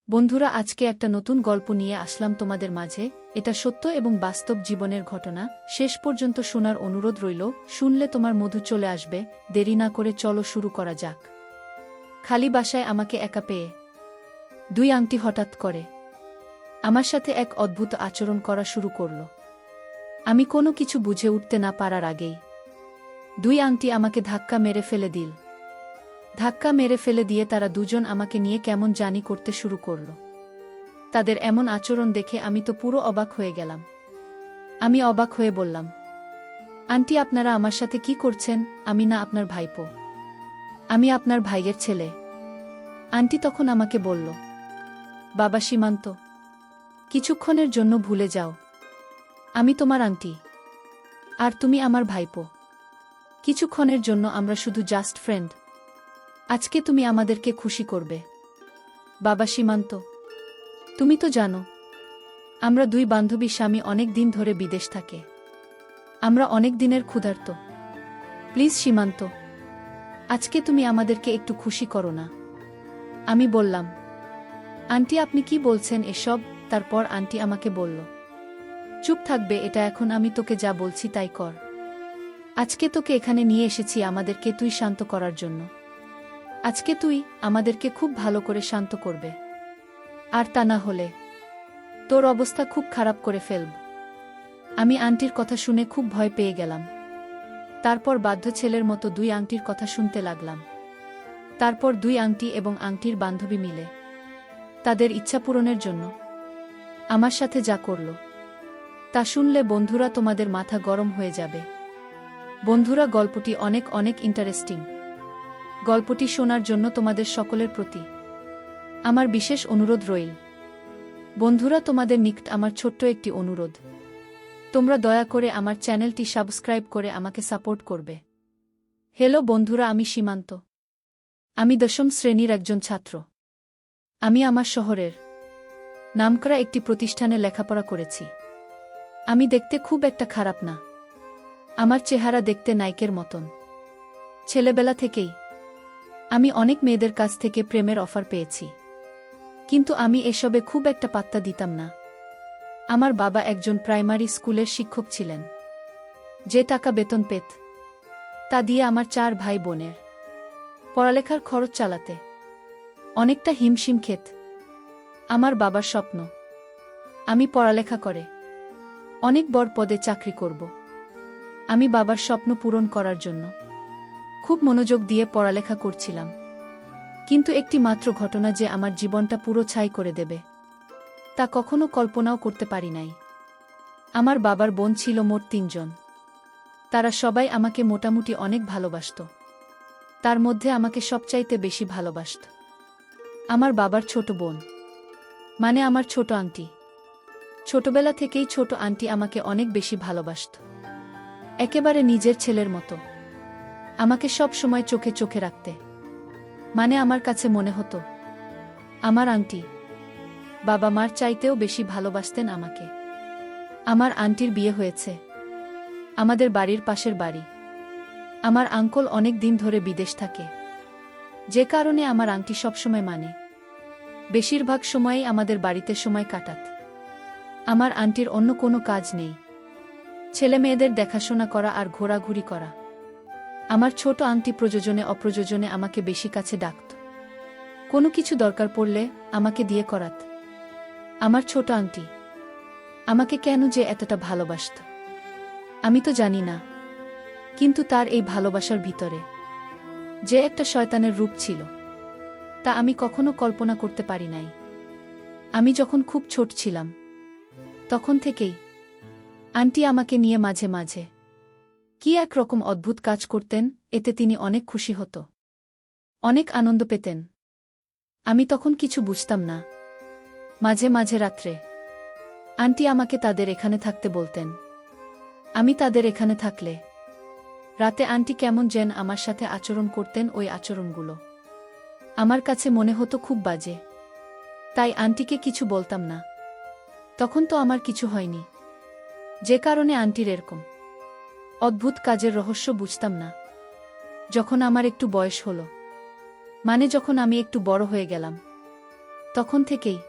বন্ধুরা, আজকে একটা নতুন গল্প নিয়ে আসলাম তোমাদের মাঝে। এটা সত্য এবং বাস্তব জীবনের ঘটনা। শেষ পর্যন্ত শোনার অনুরোধ রইল। শুনলে তোমার মধু চলে আসবে। দেরি না করে চলো শুরু করা যাক। খালি বাসায় আমাকে একা পেয়ে দুই আংটি হঠাৎ করে আমার সাথে এক অদ্ভুত আচরণ করা শুরু করল। আমি কোনো কিছু বুঝে উঠতে না পারার আগেই দুই আংটি আমাকে ধাক্কা মেরে ফেলে দিল। ধাক্কা মেরে ফেলে দিয়ে তারা দুজন আমাকে নিয়ে কেমন জানি করতে শুরু করল। তাদের এমন আচরণ দেখে আমি তো পুরো অবাক হয়ে গেলাম। আমি অবাক হয়ে বললাম, আন্টি, আপনারা আমার সাথে কি করছেন? আমি না আপনার ভাইপো, আমি আপনার ভাইয়ের ছেলে। আন্টি তখন আমাকে বলল, বাবা সীমান্ত, কিছুক্ষণের জন্য ভুলে যাও, আমি তোমার আন্টি আর তুমি আমার ভাইপো। কিছুক্ষণের জন্য আমরা শুধু জাস্ট ফ্রেন্ড। আজকে তুমি আমাদেরকে খুশি করবে। বাবা সীমান্ত, তুমি তো জানো আমরা দুই বান্ধবী স্বামী অনেক দিন ধরে বিদেশ থাকে। আমরা অনেক দিনের ক্ষুধার্ত। প্লিজ সীমান্ত, আজকে তুমি আমাদেরকে একটু খুশি করো না। আমি বললাম, আন্টি আপনি কি বলছেন এসব? তারপর আন্টি আমাকে বলল, চুপ থাকবে এটা এখন, আমি তোকে যা বলছি তাই কর। আজকে তোকে এখানে নিয়ে এসেছি আমাদেরকে তুই শান্ত করার জন্য। আজকে তুই আমাদেরকে খুব ভালো করে শান্ত করবে, আর তা না হলে তোর অবস্থা খুব খারাপ করে ফেলব। আমি আন্টির কথা শুনে খুব ভয় পেয়ে গেলাম। তারপর বাধ্য ছেলের মতো দুই আংটির কথা শুনতে লাগলাম। তারপর দুই আংটি এবং আংটির বান্ধবী মিলে তাদের ইচ্ছা পূরণের জন্য আমার সাথে যা করল তা শুনলে বন্ধুরা তোমাদের মাথা গরম হয়ে যাবে। বন্ধুরা, গল্পটি অনেক অনেক ইন্টারেস্টিং। গল্পটি শোনার জন্য তোমাদের সকলের প্রতি আমার বিশেষ অনুরোধ রইল। বন্ধুরা, তোমাদের নিকট আমার ছোট্ট একটি অনুরোধ, তোমরা দয়া করে আমার চ্যানেলটি সাবস্ক্রাইব করে আমাকে সাপোর্ট করবে। হ্যালো বন্ধুরা, আমি সীমান্ত। আমি 10ম শ্রেণীর একজন ছাত্র। আমি আমার শহরের নামকরা একটি প্রতিষ্ঠানে লেখাপড়া করেছি। আমি দেখতে খুব একটা খারাপ না। আমার চেহারা দেখতে নায়কের মতন। ছেলেবেলা থেকেই আমি অনেক মেয়েদের কাছ থেকে প্রেমের অফার পেয়েছি, কিন্তু আমি এসবে খুব একটা পাত্তা দিতাম না। আমার বাবা একজন প্রাইমারি স্কুলের শিক্ষক ছিলেন। যে টাকা বেতন পেত তা দিয়ে আমার 4 ভাই বোনের পড়ালেখার খরচ চালাতে অনেকটা হিমশিম খেত। আমার বাবার স্বপ্ন আমি পড়ালেখা করে অনেক বড় পদে চাকরি করব। আমি বাবার স্বপ্ন পূরণ করার জন্য খুব মনোযোগ দিয়ে পড়ালেখা করছিলাম, কিন্তু একটি মাত্র ঘটনা যে আমার জীবনটা পুরো ছাই করে দেবে তা কখনো কল্পনাও করতে পারি নাই। আমার বাবার বোন ছিল মোট 3 জন। তারা সবাই আমাকে মোটামুটি অনেক ভালোবাসত। তার মধ্যে আমাকে সবচাইতে বেশি ভালোবাসত আমার বাবার ছোট বোন, মানে আমার ছোট আন্টি। ছোটবেলা থেকেই ছোট আন্টি আমাকে অনেক বেশি ভালোবাসত, একেবারে নিজের ছেলের মতো। আমাকে সব সময় চোখে চোখে রাখতে, মানে আমার কাছে মনে হতো আমার আন্টি বাবা মার চাইতেও বেশি ভালোবাসতেন আমাকে। আমার আন্টির বিয়ে হয়েছে আমাদের বাড়ির পাশের বাড়ি। আমার আঙ্কল অনেক দিন ধরে বিদেশ থাকে, যে কারণে আমার আন্টি সবসময় মানে বেশিরভাগ সময়ই আমাদের বাড়িতে সময় কাটাত। আমার আন্টির অন্য কোনো কাজ নেই, ছেলে মেয়েদের দেখাশোনা করা আর ঘোরাঘুরি করা। আমার ছোট আন্টি প্রয়োজনে অপ্রয়োজনে আমাকে বেশি কাছে ডাকত। কোনো কিছু দরকার পড়লে আমাকে দিয়ে করাত। আমার ছোট আন্টি আমাকে কেন যে এতটা ভালোবাসত আমি তো জানি না, কিন্তু তার এই ভালোবাসার ভিতরে যে একটা শয়তানের রূপ ছিল তা আমি কখনো কল্পনা করতে পারি নাই। আমি যখন খুব ছোট ছিলাম তখন থেকেই আন্টি আমাকে নিয়ে মাঝে মাঝে কি একরকম অদ্ভুত কাজ করতেন, এতে তিনি অনেক খুশি হতো, অনেক আনন্দ পেতেন। আমি তখন কিছু বুঝতাম না। মাঝে মাঝে রাত্রে আন্টি আমাকে তাদের এখানে থাকতে বলতেন। আমি তাদের এখানে থাকলে রাতে আন্টি কেমন যেন আমার সাথে আচরণ করতেন। ওই আচরণগুলো আমার কাছে মনে হতো খুব বাজে, তাই আন্টিকে কিছু বলতাম না। তখন তো আমার কিছু হয়নি, যে কারণে আন্টির এরকম অদ্ভুত কাজের রহস্য বুঝতাম না। যখন আমার একটু বয়স হলো, মানে যখন আমি একটু বড় হয়ে গেলাম, তখন থেকেই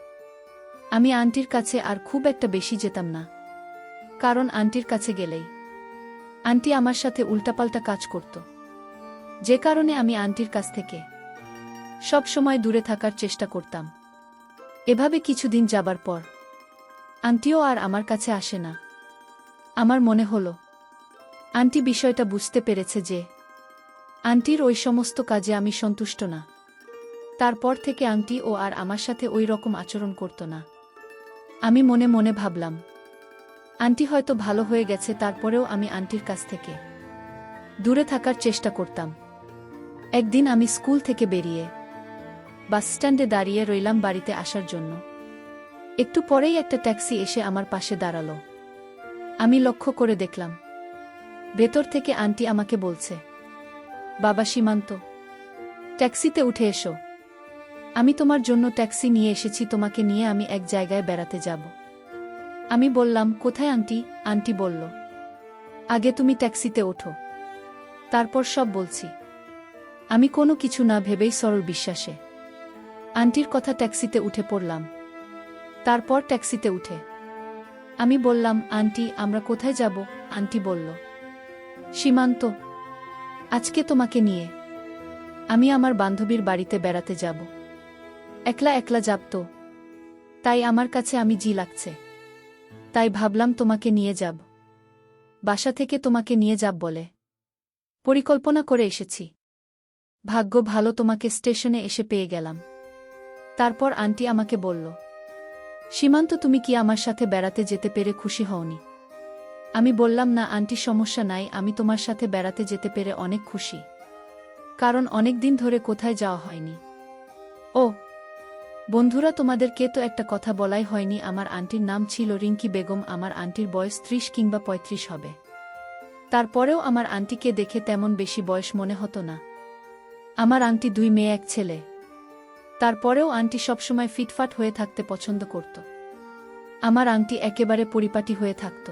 আমি আন্টির কাছে আর খুব একটা বেশি যেতাম না, কারণ আন্টির কাছে গেলেই আন্টি আমার সাথে উল্টাপাল্টা কাজ করত, যে কারণে আমি আন্টির কাছ থেকে সব সময় দূরে থাকার চেষ্টা করতাম। এভাবে কিছুদিন যাবার পর আন্টিও আর আমার কাছে আসে না। আমার মনে হলো আন্টি বিষয়টা বুঝতে পেরেছে যে আন্টির ওই সমস্ত কাজে আমি সন্তুষ্ট না। তারপর থেকে আন্টি ও আর আমার সাথে ওই রকম আচরণ করত না। আমি মনে মনে ভাবলাম আন্টি হয়তো ভালো হয়ে গেছে, তারপরেও আমি আন্টির কাছ থেকে দূরে থাকার চেষ্টা করতাম। একদিন আমি স্কুল থেকে বেরিয়ে বাসস্ট্যান্ডে দাঁড়িয়ে রইলাম বাড়িতে আসার জন্য। একটু পরেই একটা ট্যাক্সি এসে আমার পাশে দাঁড়ালো। আমি লক্ষ্য করে দেখলাম ভেতর থেকে আন্টি আমাকে বলছে, বাবা সীমান্ত, ট্যাক্সিতে উঠে এসো, আমি তোমার জন্য ট্যাক্সি নিয়ে এসেছি, তোমাকে নিয়ে আমি এক জায়গায় বেড়াতে যাব। আমি বললাম, কোথায় আন্টি? আন্টি বলল, আগে তুমি ট্যাক্সিতে ওঠো, তারপর সব বলছি। আমি কোনো কিছু না ভেবেই সরল বিশ্বাসে আন্টির কথা ট্যাক্সিতে উঠে পড়লাম। তারপর ট্যাক্সিতে উঠে আমি বললাম, আন্টি আমরা কোথায় যাব? আন্টি বলল, সীমান্ত, আজকে তোমাকে নিয়ে আমি আমার বান্ধবীর বাড়িতে বেড়াতে যাব। একলা একলা যাব তো, তাই আমার কাছে আমি জি লাগছে, তাই ভাবলাম তোমাকে নিয়ে যাব। বাসা থেকে তোমাকে নিয়ে যাব বলে পরিকল্পনা করে এসেছি। ভাগ্য ভালো তোমাকে স্টেশনে এসে পেয়ে গেলাম। তারপর আন্টি আমাকে বলল, সীমান্ত তুমি কি আমার সাথে বেড়াতে যেতে পেরে খুশি হওনি? আমি বললাম, না আন্টি, সমস্যা নাই, আমি তোমার সাথে বেড়াতে যেতে পেরে অনেক খুশি, কারণ অনেক দিন ধরে কোথায় যাওয়া হয়নি। ও বন্ধুরা, তোমাদেরকে তো একটা কথা বলাই হয়নি, আমার আন্টির নাম ছিল রিঙ্কি বেগম। আমার আন্টির বয়স 30 কিংবা 35 হবে। তারপরেও আমার আন্টিকে দেখে তেমন বেশি বয়স মনে হতো না। আমার আন্টি 2 মেয়ে 1 ছেলে। তারপরেও আন্টি সবসময় ফিটফাট হয়ে থাকতে পছন্দ করত। আমার আন্টি একেবারে পরিপাটি হয়ে থাকত।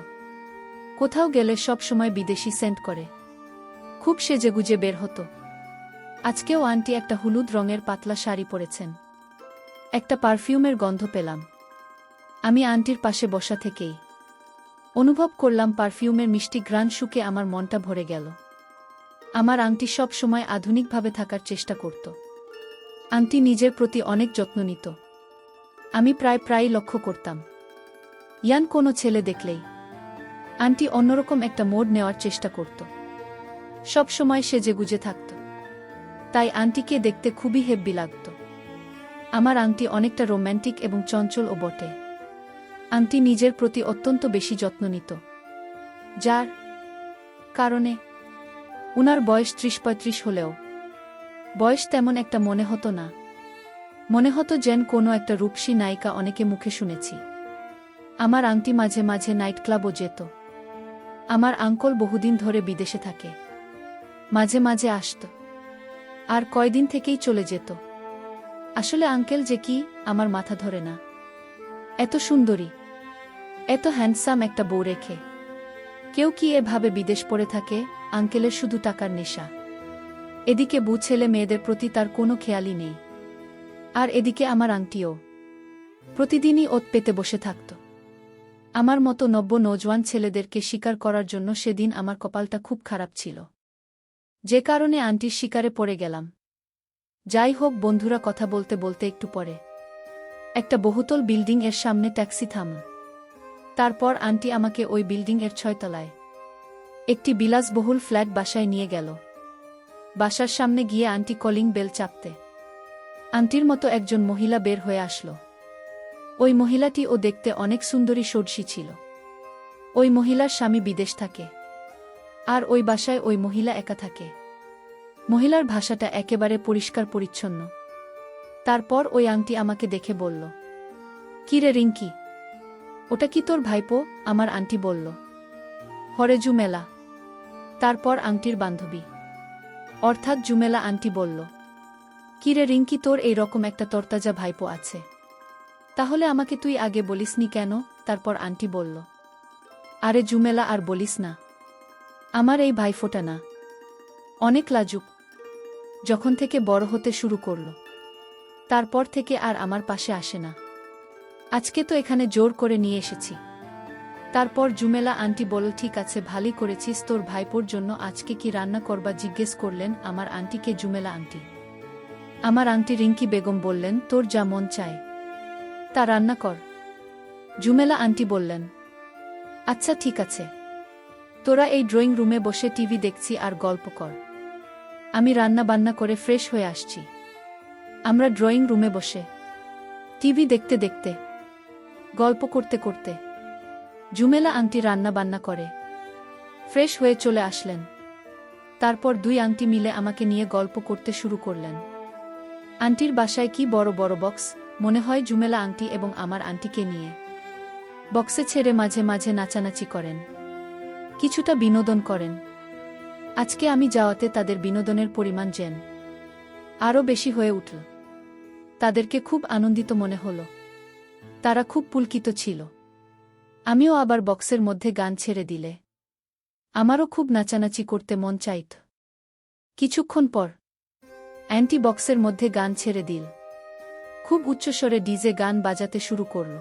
কোথাও গেলে সব সময় বিদেশি সেন্ট করে খুব সেজেগুজে বের হতো। আজকেও আন্টি একটা হলুদ রঙের পাতলা শাড়ি পরেছেন। একটা পারফিউমের গন্ধ পেলাম। আমি আন্টির পাশে বসা থেকেই অনুভব করলাম পারফিউমের মিষ্টি ঘ্রাণ শুকে আমার মনটা ভরে গেল। আমার আন্টি সব সময় আধুনিকভাবে থাকার চেষ্টা করত। আন্টি নিজের প্রতি অনেক যত্ন নিত। আমি প্রায়ই লক্ষ্য করতাম ইয়ান কোনো ছেলে দেখলেই আন্টি অন্যরকম একটা মোড নেওয়ার চেষ্টা করত। সব সময় সেজেগুজে থাকত। তাই আন্টিকে দেখতে খুবই হেব্বি লাগত। আমার আন্টি অনেকটা রোম্যান্টিক এবং চঞ্চলও বটে। আন্টি নিজের প্রতি অত্যন্ত বেশি যত্ন নিত, যার কারণে উনার বয়স 30-35 হলেও বয়স তেমন একটা মনে হতো না। মনে হতো যেন কোনো একটা রূপসী নায়িকা। অনেকে মুখে শুনেছি আমার আন্টি মাঝে মাঝে নাইট ক্লাবও যেত। আমার আঙ্কল বহুদিন ধরে বিদেশে থাকে, মাঝে মাঝে আসত আর কয়দিন থেকেই চলে যেত। আসলে আঙ্কেল যে কি, আমার মাথা ধরে না। এত সুন্দরী, এত হ্যান্ডসাম একটা বউ রেখে কেউ কি এভাবে বিদেশ পড়ে থাকে? আঙ্কেলের শুধু টাকার নেশা। এদিকে বউ ছেলে মেয়েদের প্রতি তার কোনো খেয়ালই নেই। আর এদিকে আমার আন্টিও প্রতিদিনই ওত পেতে বসে থাকত। আমার মতো নব্য নৌজওয়ান ছেলেদেরকে শিকার করার জন্য সেদিন আমার কপালটা খুব খারাপ ছিল, যে কারণে আন্টির শিকারে পড়ে গেলাম। যাই হোক বন্ধুরা, কথা বলতে বলতে একটু পরে একটা বহুতল বিল্ডিং এর সামনে ট্যাক্সি থামল। তারপর আন্টি আমাকে ওই বিল্ডিং এর 6 তলায় একটি বিলাসবহুল ফ্ল্যাট বাসায় নিয়ে গেল। বাসার সামনে গিয়ে আন্টি কলিং বেল চাপতে আন্টির মতো একজন মহিলা বের হয়ে আসলো। ওই মহিলাটি ও দেখতে অনেক সুন্দরী ষোড়শী ছিল। ওই মহিলার স্বামী বিদেশ থাকে, আর ওই বাসায় ওই মহিলা একা থাকে। মহিলার ভাষাটা একেবারে পরিষ্কার পরিচ্ছন্ন। তারপর ওই আন্টি আমাকে দেখে বলল, কি রে রিঙ্কি, ওটা কি তোর ভাইপো? আমার আন্টি বলল, হরে জুমেলা। তারপর আন্টির বান্ধবী অর্থাৎ জুমেলা আন্টি বলল, কি রে রিঙ্কি, তোর এই রকম একটা তরতাজা ভাইপো আছে, তাহলে আমাকে তুই আগে বলিসনি কেন? তারপর আন্টি বলল, আরে জুমেলা আর বলিস না, আমার এই ভাইফোঁটা না অনেক লাজুক। যখন থেকে বড় হতে শুরু করল তারপর থেকে আর আমার পাশে আসে না। আজকে তো এখানে জোর করে নিয়ে এসেছি। তারপর জুমেলা আন্টি বলল, ঠিক আছে, ভালোই করেছিস, তোর ভাইপোর জন্য আজকে কি রান্না করবা জিজ্ঞেস করলেন আমার আন্টিকে জুমেলা আন্টি। আমার আন্টি রিঙ্কি বেগম বললেন, তোর যা মন চায় তা রান্না কর। জুমেলা আন্টি বললেন, আচ্ছা ঠিক আছে, তোরা এই ড্রয়িং রুমে বসে টিভি দেখছি আর গল্প কর, আমি রান্না বান্না করে ফ্রেশ হয়ে আসছি। আমরা ড্রয়িং রুমে বসে টিভি দেখতে দেখতে গল্প করতে করতে জুমেলা আন্টি রান্না বান্না করে ফ্রেশ হয়ে চলে আসলেন। তারপর দুই আন্টি মিলে আমাকে নিয়ে গল্প করতে শুরু করলেন। আন্টির বাসায় কি বড় বড় বক্স, মনে হয় জুমেলা আন্টি এবং আমার আন্টিকে নিয়ে বক্সে ছেড়ে মাঝে মাঝে নাচানাচি করেন, কিছুটা বিনোদন করেন। আজকে আমি যাওয়াতে তাদের বিনোদনের পরিমাণ যেন আরও বেশি হয়ে উঠল। তাদেরকে খুব আনন্দিত মনে হলো, তারা খুব পুলকিত ছিল। আমিও আবার বক্সের মধ্যে গান ছেড়ে দিলে আমারও খুব নাচানাচি করতে মন চাইত। কিছুক্ষণ পর অ্যান্টি বক্সের মধ্যে গান ছেড়ে দিল, খুব উচ্চস্বরে ডিজে গান বাজাতে শুরু করল।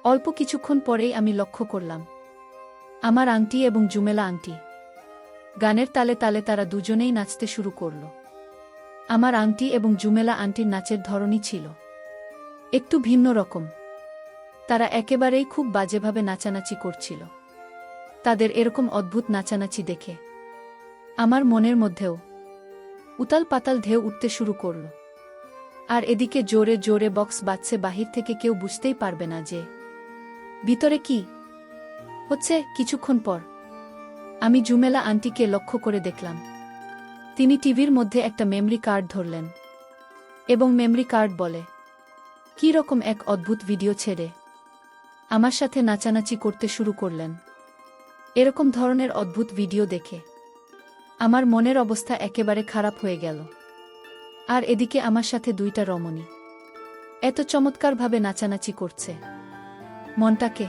অল্প কিছুক্ষণ পরেই আমি লক্ষ্য করলাম আমার আন্টি এবং জুমেলা আন্টি গানের তালে তালে তারা দুজনেই নাচতে শুরু করল। আমার আন্টি এবং জুমেলা আন্টির নাচের ধরনই ছিল একটু ভিন্ন রকম। তারা একেবারেই খুব বাজেভাবে নাচানাচি করছিল। তাদের এরকম অদ্ভুত নাচানাচি দেখে আমার মনের মধ্যেও উতাল পাতাল ঢেউ উঠতে শুরু করল। আর এদিকে জোরে জোরে বক্স বাজছে, বাহির থেকে কেউ বুঝতেই পারবে না যে ভিতরে কি হচ্ছে। কিছুক্ষণ পর আমি জুমেলা আন্টিকে লক্ষ্য করে দেখলাম তিনি টিভির মধ্যে একটা মেমরি কার্ড ধরলেন এবং মেমরি কার্ড বলে কী রকম এক অদ্ভুত ভিডিও ছেড়ে আমার সাথে নাচানাচি করতে শুরু করলেন। এরকম ধরনের অদ্ভুত ভিডিও দেখে আমার মনের অবস্থা একেবারে খারাপ হয়ে গেল। আর এদিকে আমার সাথে দুইটা রমণী এত চমৎকারভাবে নাচানাচি করছে, মনটাকে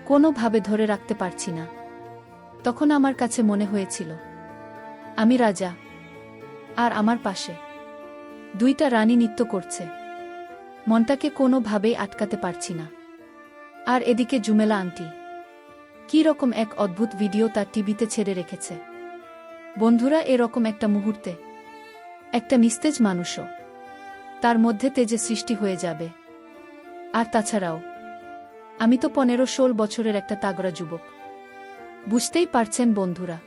কোনোভাবে ধরে রাখতে পারছি না। তখন আমার কাছে মনে হয়েছিল আমি রাজা আর আমার পাশে দুইটা রানী নৃত্য করছে, মনটাকে কোনোভাবেই আটকাতে পারছি না। আর এদিকে জুমেলা আন্টি কী রকম এক অদ্ভুত ভিডিও তার টিভিতে ছেড়ে রেখেছে। বন্ধুরা, এরকম একটা মুহূর্তে একটা নিস্তেজ মানুষও তার মধ্যে তেজে সৃষ্টি হয়ে যাবে। আর তাছাড়াও আমি তো 15-16 বছরের একটা তাগড়া যুবক। বুঝতেই পারছেন বন্ধুরা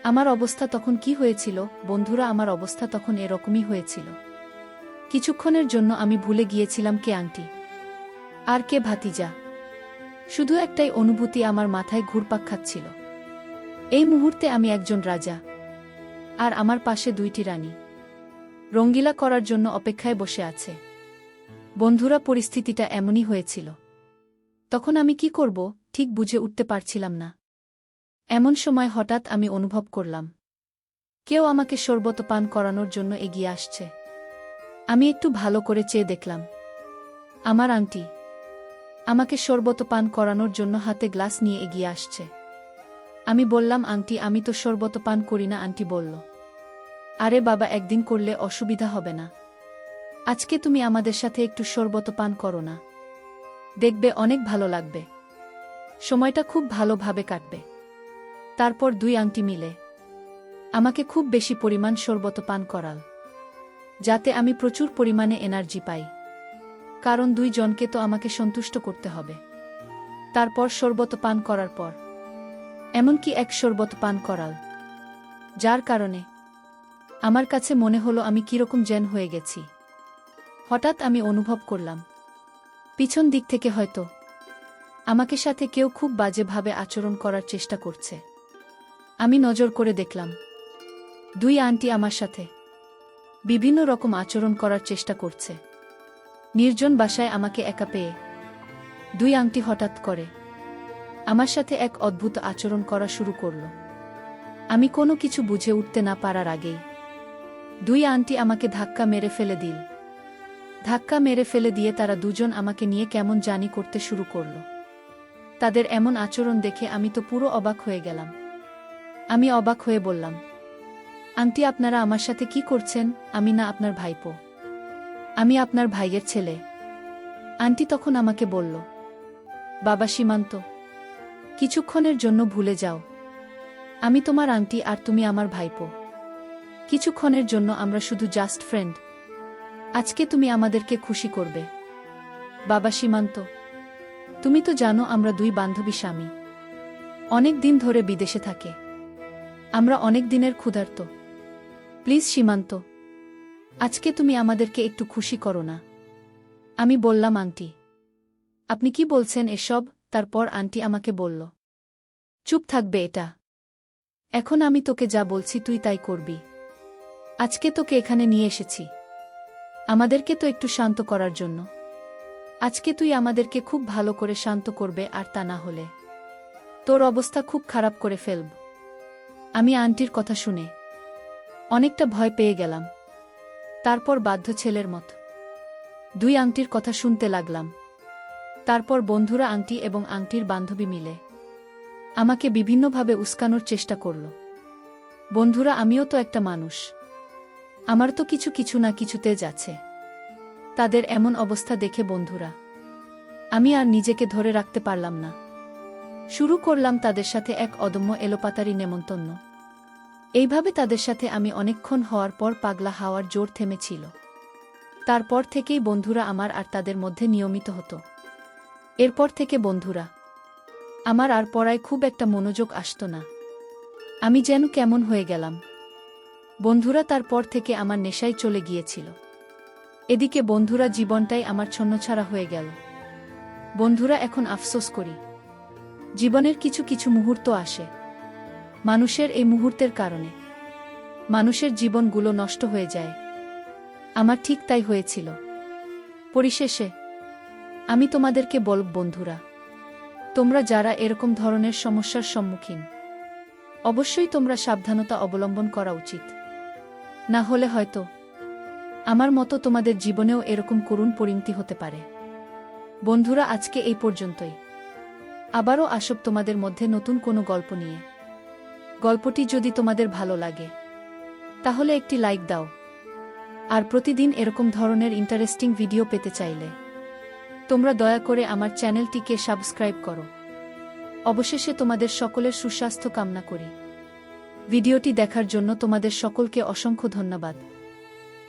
আমার অবস্থা তখন কি হয়েছিল। বন্ধুরা, আমার অবস্থা তখন এরকমই হয়েছিল। কিছুক্ষণের জন্য আমি ভুলে গিয়েছিলাম কে আন্টি আর কে ভাতিজা। শুধু একটাই অনুভূতি আমার মাথায় ঘুরপাক খাচ্ছিল, এই মুহূর্তে আমি একজন রাজা আর আমার পাশে দুইটি রানী রঙ্গিলা করার জন্য অপেক্ষায় বসে আছে। বন্ধুরা, পরিস্থিতিটা এমনই হয়েছিল। তখন আমি কি করব ঠিক বুঝে উঠতে পারছিলাম না। এমন সময় হঠাৎ আমি অনুভব করলাম কেউ আমাকে শরবত পান করানোর জন্য এগিয়ে আসছে। আমি একটু ভালো করে চেয়ে দেখলাম আমার আন্টি আমাকে শরবত পান করানোর জন্য হাতে গ্লাস নিয়ে এগিয়ে আসছে। আমি বললাম, আন্টি, আমি তো শরবত পান করি না। আন্টি বলল, আরে বাবা, একদিন করলে অসুবিধা হবে না, আজকে তুমি আমাদের সাথে একটু শরবত পান করো না, দেখবে অনেক ভালো লাগবে, সময়টা খুব ভালোভাবে কাটবে। তারপর দুই আন্টি মিলে আমাকে খুব বেশি পরিমাণ শরবত পান করাল, যাতে আমি প্রচুর পরিমাণে এনার্জি পাই, কারণ দুইজনকে তো আমাকে সন্তুষ্ট করতে হবে। তারপর শরবত পান করার পর এমনকি এক শরবত পান করাল, যার কারণে আমার কাছে মনে হলো আমি কিরকম যেন হয়ে গেছি। হঠাৎ আমি অনুভব করলাম পিছন দিক থেকে হয়তো আমাকে সাথে কেউ খুব বাজেভাবে আচরণ করার চেষ্টা করছে। আমি নজর করে দেখলাম দুই আন্টি আমার সাথে বিভিন্ন রকম আচরণ করার চেষ্টা করছে। নির্জন বাসায় আমাকে একা পেয়ে দুই আন্টি হঠাৎ করে আমার সাথে এক অদ্ভুত আচরণ করা শুরু করল। আমি কোনো কিছু বুঝে উঠতে না পারার আগেই দুই আন্টি আমাকে ধাক্কা মেরে ফেলে দিল। ধাক্কা মেরে ফেলে দিয়ে তারা দুজন আমাকে নিয়ে কেমন জানি করতে শুরু করল। তাদের এমন আচরণ দেখে আমি তো পুরো অবাক হয়ে গেলাম। আমি অবাক হয়ে বললাম, আন্টি, আপনারা আমার সাথে কি করছেন? আমি না আপনার ভাইপো। আমি আপনার ভাইয়ের ছেলে। আন্টি তখন আমাকে বলল, বাবা সীমান্ত, কিছুক্ষণের জন্য ভুলে যাও। আমি তোমার আন্টি আর তুমি আমার ভাইপো। কিছুক্ষণের জন্য আমরা শুধু জাস্ট ফ্রেন্ড। আজকে তুমি আমাদেরকে খুশি করবে। বাবা সীমান্ত, তুমি তো জানো আমরা দুই বান্ধবী স্বামী। অনেক দিন ধরে বিদেশে থাকে। আমরা অনেক দিনের ক্ষুধার্ত। প্লিজ সীমান্ত, আজকে তুমি আমাদেরকে একটু খুশি করো না। আমি বললাম, আন্টি আপনি কি বলছেন এসব? তারপর আন্টি আমাকে বলল, চুপ থাকবে এটা। এখন আমি তোকে যা বলছি তুই তাই করবি। আজকে তোকে এখানে নিয়ে এসেছি আমাদেরকে তো একটু শান্ত করার জন্য। আজকে তুই আমাদেরকে খুব ভালো করে শান্ত করবে, আর তা না হলে তোর অবস্থা খুব খারাপ করে ফেলব। আমি আন্টির কথা শুনে অনেকটা ভয় পেয়ে গেলাম। তারপর বাধ্য ছেলের মত দুই আংটির কথা শুনতে লাগলাম। তারপর বন্ধুরা আংটি এবং আংটির বান্ধবী মিলে আমাকে বিভিন্নভাবে উস্কানোর চেষ্টা করল। বন্ধুরা, আমিও তো একটা মানুষ, আমার তো কিছু কিছু না কিছুতে যাচ্ছে। তাদের এমন অবস্থা দেখে বন্ধুরা আমি আর নিজেকে ধরে রাখতে পারলাম না। শুরু করলাম তাদের সাথে এক অদম্য এলোপাতারি নেমন্তন্ন। এইভাবে তাদের সাথে আমি অনেকক্ষণ হওয়ার পর পাগলা হাওয়ার জোর থেমেছিল। তারপর থেকেই বন্ধুরা আমার আর তাদের মধ্যে নিয়মিত হতো। এরপর থেকে বন্ধুরা আমার আর পড়ায় খুব একটা মনোযোগ আসত না। আমি যেন কেমন হয়ে গেলাম। বন্ধুরা তারপর থেকে আমার নেশায় চলে গিয়েছিল। এদিকে বন্ধুরা জীবনটাই আমার ছন্নছাড়া হয়ে গেল। বন্ধুরা এখন আফসোস করি। জীবনের কিছু কিছু মুহূর্ত আসে, মানুষের এই মুহূর্তের কারণে মানুষের জীবনগুলো নষ্ট হয়ে যায়। আমার ঠিক তাই হয়েছিল। পরিশেষে আমি তোমাদেরকে বলব, বন্ধুরা তোমরা যারা এরকম ধরনের সমস্যার সম্মুখীন, অবশ্যই তোমরা সাবধানতা অবলম্বন করা উচিত। না হলে হয়তো আমার মতো তোমাদের জীবনেও এরকম করুণ পরিণতি হতে পারে। বন্ধুরা, আজকে এই পর্যন্তই। আবারও আসব তোমাদের মধ্যে নতুন কোনো গল্প নিয়ে। গল্পটি যদি তোমাদের ভালো লাগে তাহলে একটি লাইক দাও। আর প্রতিদিন এরকম ধরনের ইন্টারেস্টিং ভিডিও পেতে চাইলে তোমরা দয়া করে আমার চ্যানেলটিকে সাবস্ক্রাইব করো। অবশেষে তোমাদের সকলের সুস্বাস্থ্য কামনা করি। ভিডিওটি দেখার জন্য তোমাদের সকলকে অসংখ্য ধন্যবাদ।